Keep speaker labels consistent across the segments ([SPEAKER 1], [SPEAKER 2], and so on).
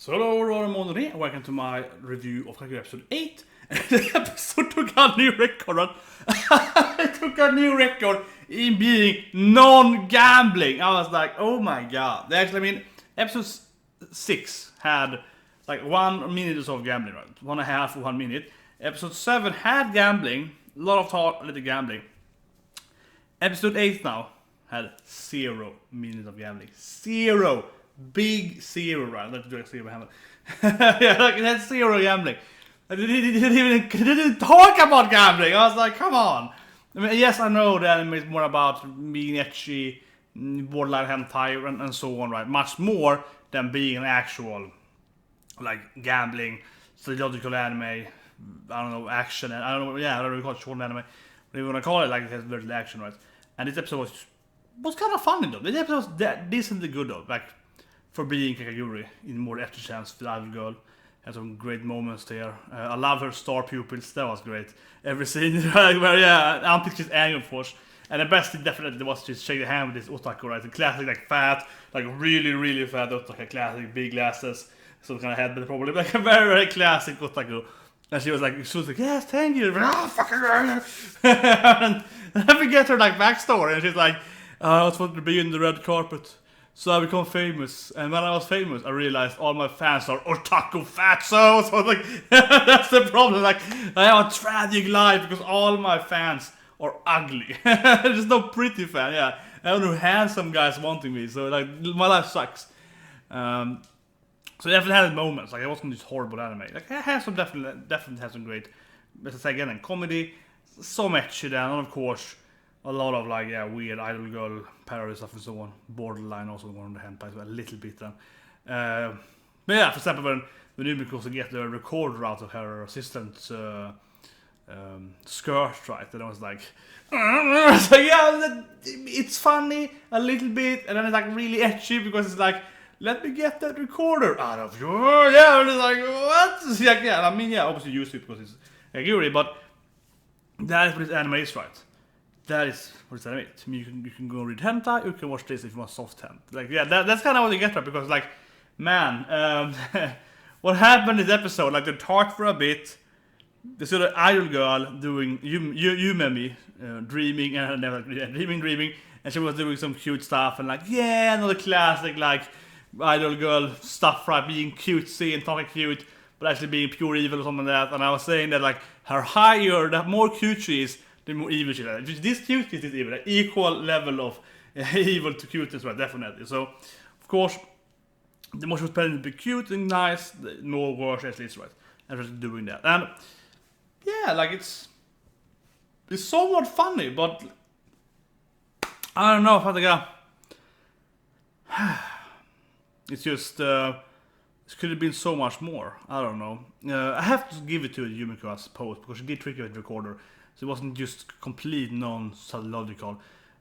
[SPEAKER 1] So hello, Ramon here. Welcome to my review of Kakegurui episode 8. The episode took a new record, right? It took a new record in being non-gambling. I was like, oh my god. Episode 6 had like 1 minute of gambling, right? 1.5 or 1 minute. Episode 7 had gambling, a lot of talk, a little gambling. Episode 8 now had 0 minutes of gambling. 0. Big 0, right? Let's do a 0 handle. Yeah, like it had 0 gambling. It didn't talk about gambling. I was like, come on. I mean, yes, I know the anime is more about being ecchi, borderline hentai, and so on, right? Much more than being an actual, like, gambling, psychological anime. I don't know, action. I don't know. Yeah, I don't know. We call it short anime. But you want to call it like it has very little action, right? And this episode was kind of funny though. This episode was decently good though. Like, for being Kakegurui in more after chance with the idol girl. Had some great moments there. I love her star pupils, that was great. Every scene where, yeah, unpicked his anger force. And the best thing definitely was just shake the hand with this otaku, right? The classic, like, fat, like, really, really fat otaku. Classic, big glasses, some kind of headband probably. Like, a very, very classic otaku. And she was like, yes, thank you. Oh, fucking and I forget her, like, backstory. And she's like, I was wanted to be in the red carpet. So I become famous, and when I was famous, I realized all my fans are otaku fatsos. So I was like, that's the problem. Like, I have a tragic life because all my fans are ugly. There's no pretty fan. Yeah, I have no handsome guys wanting me. So like, my life sucks. So it definitely had moments. Like, it wasn't just horrible anime. Like, it has some definitely has some great. As I say again, in comedy, so much then, and of course. A lot of like weird idol girl parody stuff and so on. Borderline also going on the hentai a little bit then. But yeah, for example when Yumemi goes to get the recorder out of her assistant's skirt, right? And I was like, so yeah, it's funny a little bit, and then it's like really ecchi because it's like, let me get that recorder out of you. Yeah, and it's like, what? It's like, yeah, I mean, yeah, obviously use it because it's Kakegurui, but that is what this anime is, right? That is what it's anime. I mean, you can go read hentai, you can watch this if you want soft hand. Like, yeah, that's kind of what you get, right? Because, like, man, what happened in this episode? Like, they talked for a bit. They saw the idol girl doing Yumemi, dreaming, and never dreaming, and she was doing some cute stuff, and like, yeah, another classic, like, idol girl stuff, right? Being cutesy and talking cute, but actually being pure evil or something like that. And I was saying that, like, the more cute she is, the more evil she is. This cute is evil, like equal level of evil to cuteness, right? Definitely. So, of course, the more she was pretending to be cute and nice, the more worse she is, right? And she's doing that. And yeah, like it's somewhat funny, but I don't know if I think it's just it could have been so much more. I don't know. I have to give it to Yumiko, I suppose, because she did trick with the recorder. So it wasn't just complete non-psychological.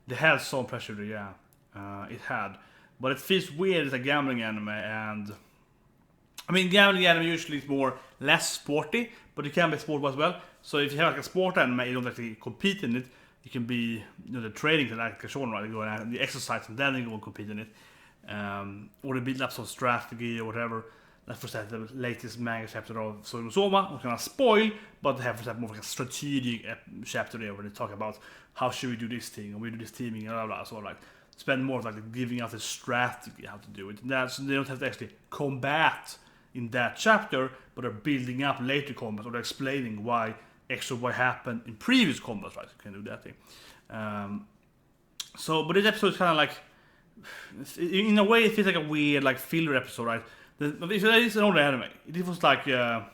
[SPEAKER 1] They had some pressure there, yeah. It had. But it feels weird as a gambling anime, and I mean, gambling anime usually is less sporty, but it can be sport as well. So if you have like a sport anime, you don't actually compete in it. You can be, the training like a genre, you go and the exercise, and then you go and compete in it. Or the build up some strategy or whatever. Like, for example, the latest manga chapter of Soma, I'm gonna spoil, but they have, for example, more like a strategic chapter there where they talk about how should we do this thing, or we do this teaming, and blah blah. So like, spend more of like giving out the strategy how to do it. So they don't have to actually combat in that chapter, but they're building up later combat, or they're explaining why X or Y happened in previous combats, right? You can do that thing. But this episode is kind of like, in a way, it feels like a weird, like, filler episode, right? It's an older anime. It was like, let's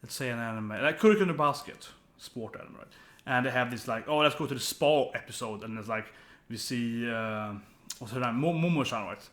[SPEAKER 1] say an anime, like Kuroko no Basket, sport anime, right? And they have this like, oh, let's go to the spa episode, and it's like, we see, what's her name, Momo-chan, right?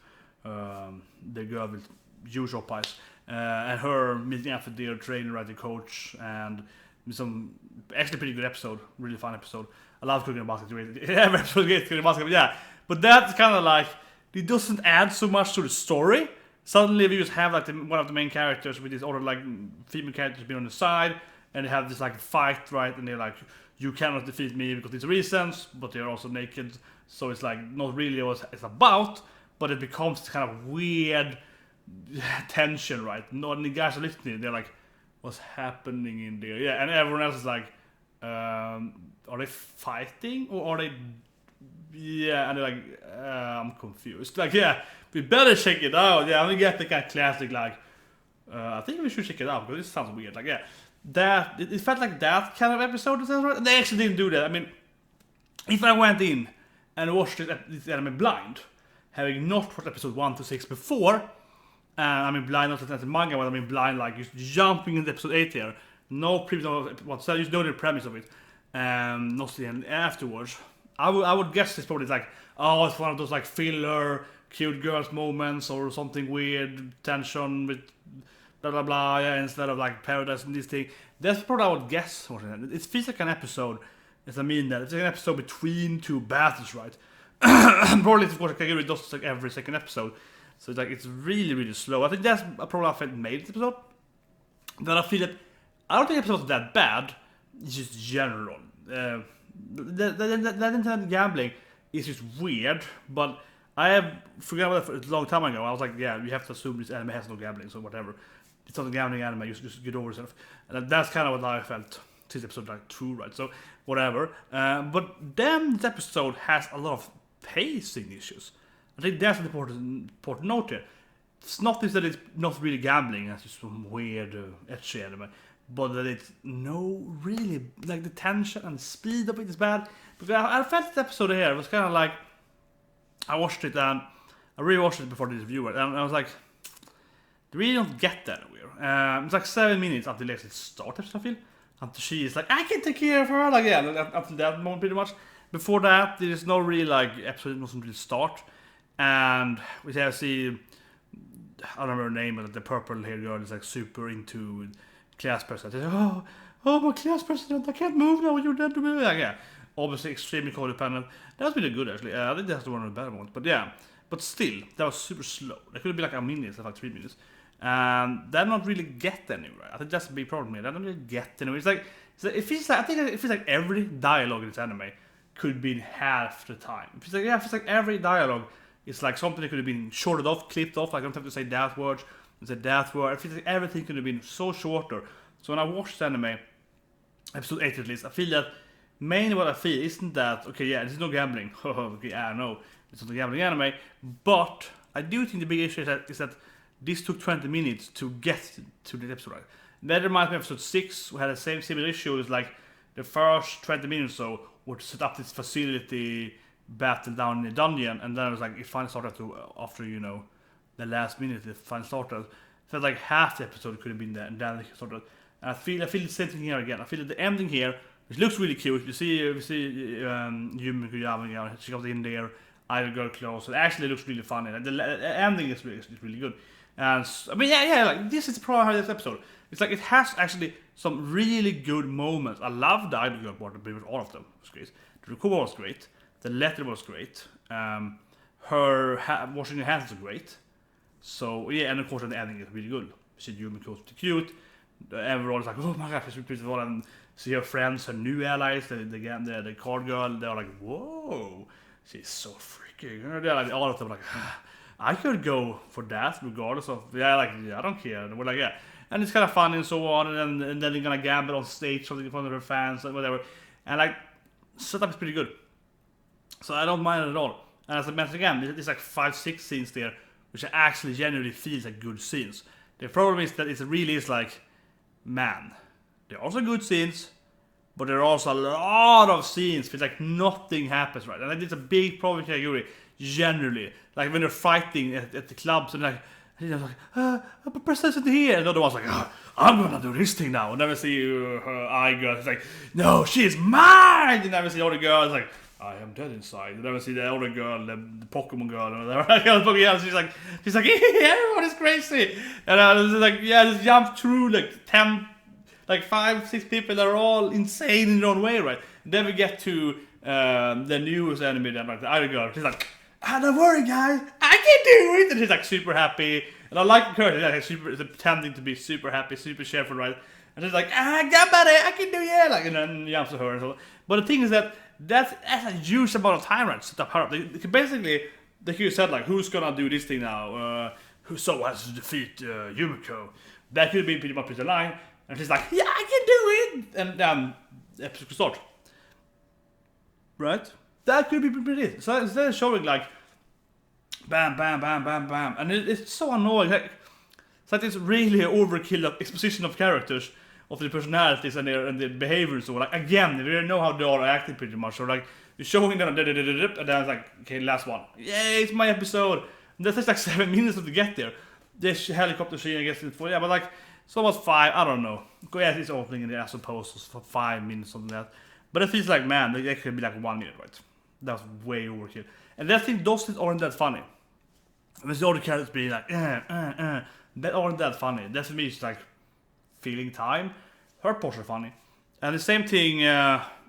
[SPEAKER 1] The girl with huge op eyes, and her meeting up with their trainer, right, the coach, and some actually pretty good episode, really fun episode. I love Kuroko no Basket, every episode gets Kuroko no Basket, but yeah. But that's kind of like, it doesn't add so much to the story. Suddenly we just have like one of the main characters with these other like female characters being on the side, and they have this like fight, right? And they're like, you cannot defeat me because these reasons, but they're also naked. So it's like not really what it's about, but it becomes kind of weird tension, right? No, and the guys are listening, they're like, what's happening in there? Yeah, and everyone else is like, are they fighting or are they? Yeah, and they're like, I'm confused. Like, yeah, we better check it out. Yeah, I'm gonna get the kind of classic like, I think we should check it out because this sounds weird. Like, yeah, that it felt like that kind of episode. Right? They actually didn't do that. I mean, if I went in and watched this anime blind, having not watched episode 1 to 6 before, I mean blind not as a manga, but I mean blind like just jumping into episode 8 here, no previous of what's that, just know the premise of it, not the end afterwards. I would guess it's probably like, oh, it's one of those like filler cute girls moments or something weird tension with blah blah blah, yeah, instead of like paradise and this thing. That's probably I would guess. It feels like an episode. As I mean that it's like an episode between two battles, right? Probably of course Kakegurui does like every second episode, so it's like it's really slow. I think that's probably I felt made this episode. But I feel that I don't think the episode's that bad. It's just general. That internet gambling is just weird, but I have forgot about it a long time ago. I was like, yeah, you have to assume this anime has no gambling, so whatever. It's not a gambling anime, just get over yourself. And that's kind of what I felt since episode like 2, right? So whatever. But then this episode has a lot of pacing issues. I think that's an important note here. It's not this that it's not really gambling, that's just some weird etchy anime, but that it's no really like the tension and speed of it is bad. Because I felt this episode here, it was kind of like I watched it and I rewatched it before this review, and I was like, they really don't get that anywhere. It's like 7 minutes until they actually start episode, I feel. Until she is like, I can take care of her, like yeah, up to that moment pretty much. Before that, there is no really like episode doesn't really start, and we see I don't remember her name, but the purple haired girl is like super into class president. Oh my class president, I can't move now. You're dead to me. Like, yeah, obviously extremely codependent. That's really good actually. I think that's one of the better ones. But yeah, but still, that was super slow. That could be like a minute, instead of like 3 minutes. And they don't really get anywhere. I think that's a big problem here. They don't really get anywhere. It's like it feels like, I think it feels like every dialogue in this anime could be in half the time. It feels like every dialogue is like something that could have been shorted off, clipped off. Like I don't have to say that word, say that word. It feels like everything could have been so shorter. So when I watch the anime, episode 8 at least, I feel that mainly what I feel isn't that, okay, yeah, there's no gambling. Okay, I know it's not a gambling anime, but I do think the big issue is that this took 20 minutes to get to the episode. Right? That reminds me of episode 6, we had the same similar issue. It's like the first 20 minutes or so were to set up this facility battle down in the dungeon, and then it was like it finally started to after the last minute it finally started. Felt like half the episode could have been there, and then it started. And I feel the same thing here again. I feel that the ending here, which looks really cute. We see Yumemi, she comes in there, idol girl clothes. It actually looks really funny. The ending is really good. And I mean, yeah, like this is the problem with this episode. It's like it has actually some really good moments. I love the idol girl part, all of them was great. The Rukuba was great. The letter was great. Her washing her hands was great. So yeah, and of course the ending is really good. She Yumi goes to cute. Everyone is like, oh my gosh, she's beautiful, and see her friends, her new allies, the card girl. They're like, whoa, she's so freaking. They're like, all of them are like, I could go for that regardless of I don't care. And we're like, yeah, and it's kind of fun and so on, and then they're gonna gamble on stage something in front of their fans and whatever, and like setup is pretty good, so I don't mind it at all. And as I mentioned again, there's like 5-6 scenes there which actually genuinely feels like good scenes. The problem is that it really is like, man, there are also good scenes, but there are also a lot of scenes feels like nothing happens, right? And it's a big problem in Kakegurui generally. Like when they're fighting at the clubs and like Princess isn't here, and the other one's like, I'm gonna do this thing now. And never see her eye girl. It's like, no, she's mine. You never see the other girl. It's like, I am dead inside. You never see the other girl, the Pokemon girl, or whatever. She's like, everyone is crazy. And I was like, yeah, just jump through like 5-6 people that are all insane in their own way, right? And then we get to the newest anime, then like the other girl. She's like, don't worry, guys, I can do it. And she's like super happy, and I like her. She's like pretending to be super happy, super cheerful, right? And she's like, gambare, I can do it. Like, and then jumps to her. And so. But the thing is that that's a huge amount of time, right? To set up her up. Basically, the Q said like, who's gonna do this thing now? so has to defeat Yumiko. That could be pretty much the line, and she's like, yeah, I can do it, and the episode could start. Right? That could be pretty it. So instead of showing like, bam, bam, bam, bam, bam, and it's so annoying. Like, it's like this really overkill of exposition of characters, of the personalities and their behaviors. So like again, we don't know how they are acting pretty much. So like you're showing them, and then it's like, okay, last one. Yay, it's my episode. And that takes like 7 minutes to get there. This helicopter scene, I guess, but like so almost 5. I don't know. Go ahead, it's opening in there, I suppose, for 5 minutes, something like that. But it feels like, man, they could be like 1 minute, right? That's way overkill. And that thing, those things aren't that funny. And there's all the characters being like, that aren't that funny. That for me is like feeling time. Her parts are funny. And the same thing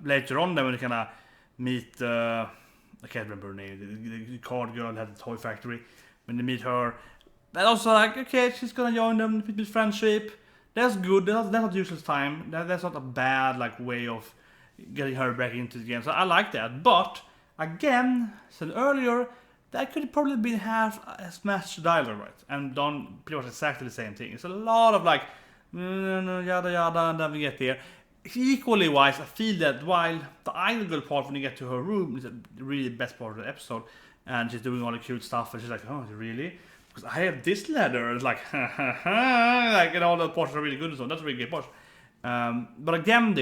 [SPEAKER 1] later on, then when you kind of meet, I can't remember her name, the card girl had the toy factory. When they meet her, that also like, okay, she's gonna join them, with friendship. That's good. That's not useless time. That's not a bad like way of getting her back into the game. So I like that. But again, said earlier, that could probably been half as much dialogue, right? And done pretty much exactly the same thing. It's a lot of like yada yada, and then we get there. Equally wise, I feel that while the idol girl part when you get to her room is the really best part of the episode, and she's doing all the cute stuff, and she's like, oh, really? Because I have this ladder, and it's like, ha ha ha, like, and all the parts are really good and so. That's a really good part. But again,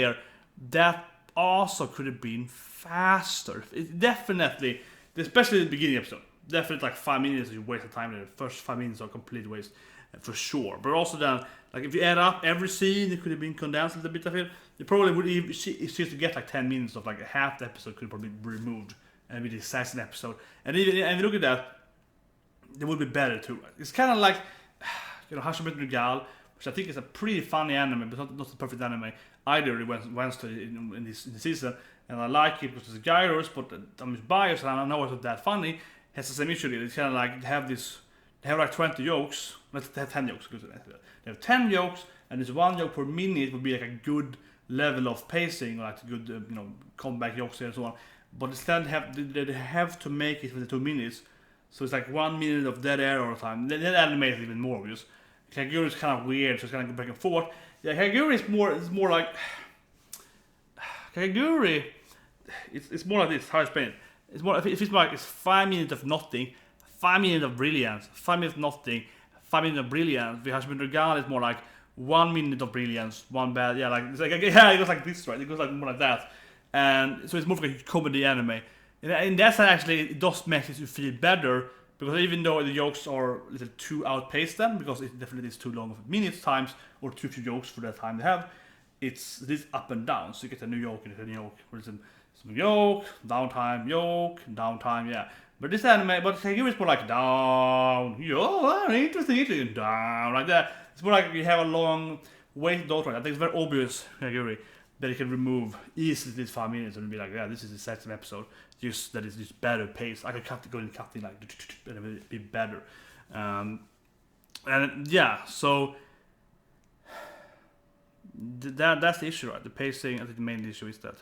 [SPEAKER 1] that also could have been faster. It definitely, especially the beginning episode, definitely like 5 minutes you waste of time there. The first 5 minutes are complete waste, for sure. But also then, like if you add up every scene, it could have been condensed a little bit of it. You probably would even, it's just to get like 10 minutes of like half the episode could probably be removed and be the second episode. And even and look at that, it would be better too. It's kind of like, you know, Hashimoto Regal, which I think is a pretty funny anime, but not the perfect anime either. It went to in the season, and I like it because it's gyros, but I'm just biased and I don't know it's not that funny. It has the same issue. It's kind of like they have like 20 jokes. Let's have 10 jokes. They have 10 jokes, and there's 1 joke per minute would be like a good level of pacing, like good comeback jokes and so on. But instead they have to make it for the 2 minutes. So it's like 1 minute of dead air all the time. That anime is even more obvious. Kakegurui is kind of weird, so it's kind of go back and forth. Yeah, Kakegurui is more like Kakegurui. It's more like this. How I explain it? It's more. If it's more like it's 5 minutes of nothing, 5 minutes of brilliance, 5 minutes of nothing, 5 minutes of brilliance. The Hashimoto Regal is more like 1 minute of brilliance, 1 bad. Yeah, like it's like yeah, it goes like this, right? It goes like more like that, and so it's more like a comedy anime. In that sense, actually, it does make it feel better, because even though the jokes are a little too outpaced them, because it definitely is too long of minutes times, or too few jokes for the time they have, it's this up and down. So you get a new joke and a new joke, or some joke, downtime, yeah. But this anime, but Kakegurui is more like down, interesting, down, like that. It's more like you have a long wait those. I think it's very obvious, Kakegurui, that you can remove easily these 5 minutes and be like, yeah, this is the second episode. Just that is just better pace. I could go and cut it like, and it would be better. And yeah, so that's the issue, right? The pacing. I think the main issue is that.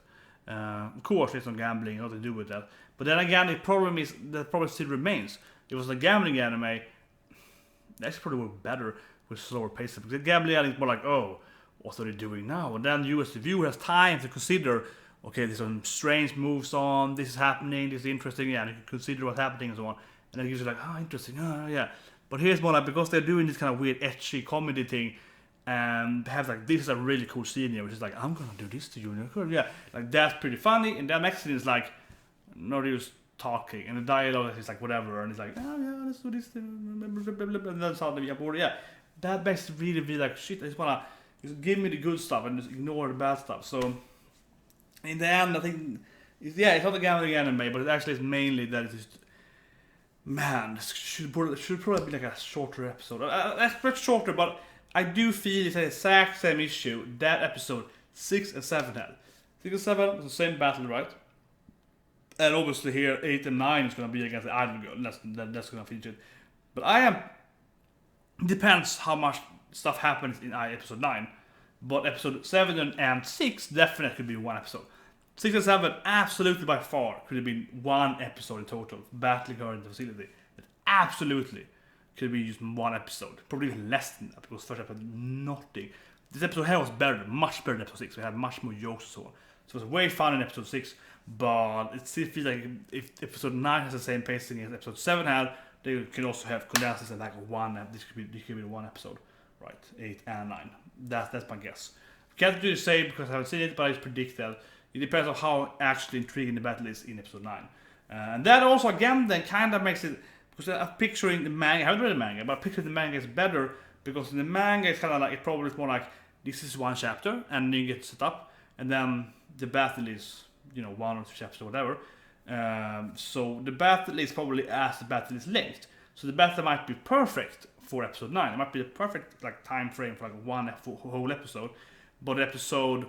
[SPEAKER 1] Of course, there's no gambling, nothing to do with that. But then again, the problem still remains. If it was a gambling anime, that's probably work better with slower pacing. Because the gambling anime is more like, oh, what are they doing now? And then you as the viewer has time to consider, okay, there's some strange moves on, this is happening, this is interesting, yeah, and you can consider what's happening and so on. And then you're just like, oh, interesting, oh, yeah. But here's more like, because they're doing this kind of weird, etchy comedy thing, and they have like, this is a really cool scene here, which is like, I'm gonna do this to you, yeah. Like, that's pretty funny, and that next scene is like, no use talking, and the dialogue is like, whatever, and it's like, oh, yeah, let's do this, and then suddenly, yeah. That makes it really be like, shit, I just wanna, just give me the good stuff and just ignore the bad stuff. So in the end, I think it's not a gambling anime, but it actually is mainly that it's just, man, this should probably be like a shorter episode. That's shorter, but I do feel it's the exact same issue that episode 6 and 7 had. 6 and 7 is the same battle, right? And obviously here 8 and 9 is gonna be against the idol girl. That's gonna feature it. But depends how much stuff happens in episode 9, but episode 7 and 6 definitely could be one episode. 6 and 7 absolutely by far could have been one episode in total, battling her in the facility. It absolutely could be just one episode. Probably even less than that, because first episode, nothing. This episode here was better, much better than episode 6. We had much more jokes and so on. So it was way fun in episode 6, but it still feels like if episode 9 has the same pacing as episode 7 had, they can also have condenses and like one. This could be one episode, right? 8 and 9. That's my guess. Can't do the same because I haven't seen it, but I just predict that it depends on how actually intriguing the battle is in episode 9. And that also again then kind of makes it, because I'm picturing the manga. I haven't read the manga, but picturing the manga is better because in the manga it's kind of like it probably is more like this is one chapter and then you get set up, and then the battle is 1 or 2 chapters or whatever. So the battle is probably as the battle is linked. So the battle might be perfect for episode 9. It might be the perfect like time frame for like one whole episode. But the episode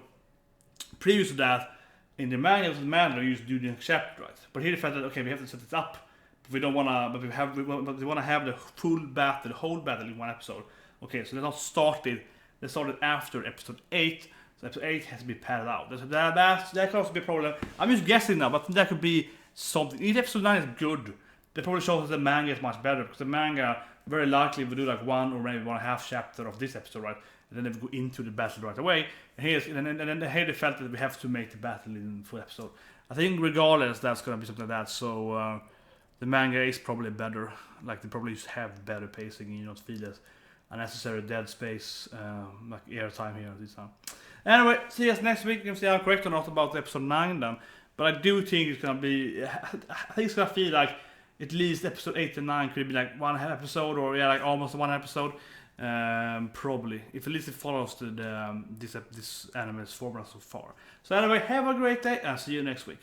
[SPEAKER 1] previous to that, in the manga, you just do the next chapter, right? But here the fact that okay, we have to set it up, but we don't wanna, but we wanna have the full battle, the whole battle in one episode. Okay, so let's not start it. Let's start it after episode 8. So episode 8 has to be padded out. That could also be a problem. I'm just guessing now, but that could be something. If episode 9 is good, that probably shows that the manga is much better, because the manga very likely will do like 1 or maybe 1.5 chapter of this episode, right? And then they go into the battle right away. And then here they felt that we have to make the battle in full episode. I think regardless, that's gonna be something like that. So the manga is probably better. Like they probably just have better pacing, and you don't feel as unnecessary dead space, like airtime here this time. Anyway, see us next week. You can see I'm correct or not about episode 9 then. But I do think it's gonna be. I think it's gonna feel like at least episode 8 and 9 could be like one episode, or like almost one episode. Probably, if at least it follows this anime's formula so far. So anyway, have a great day and see you next week.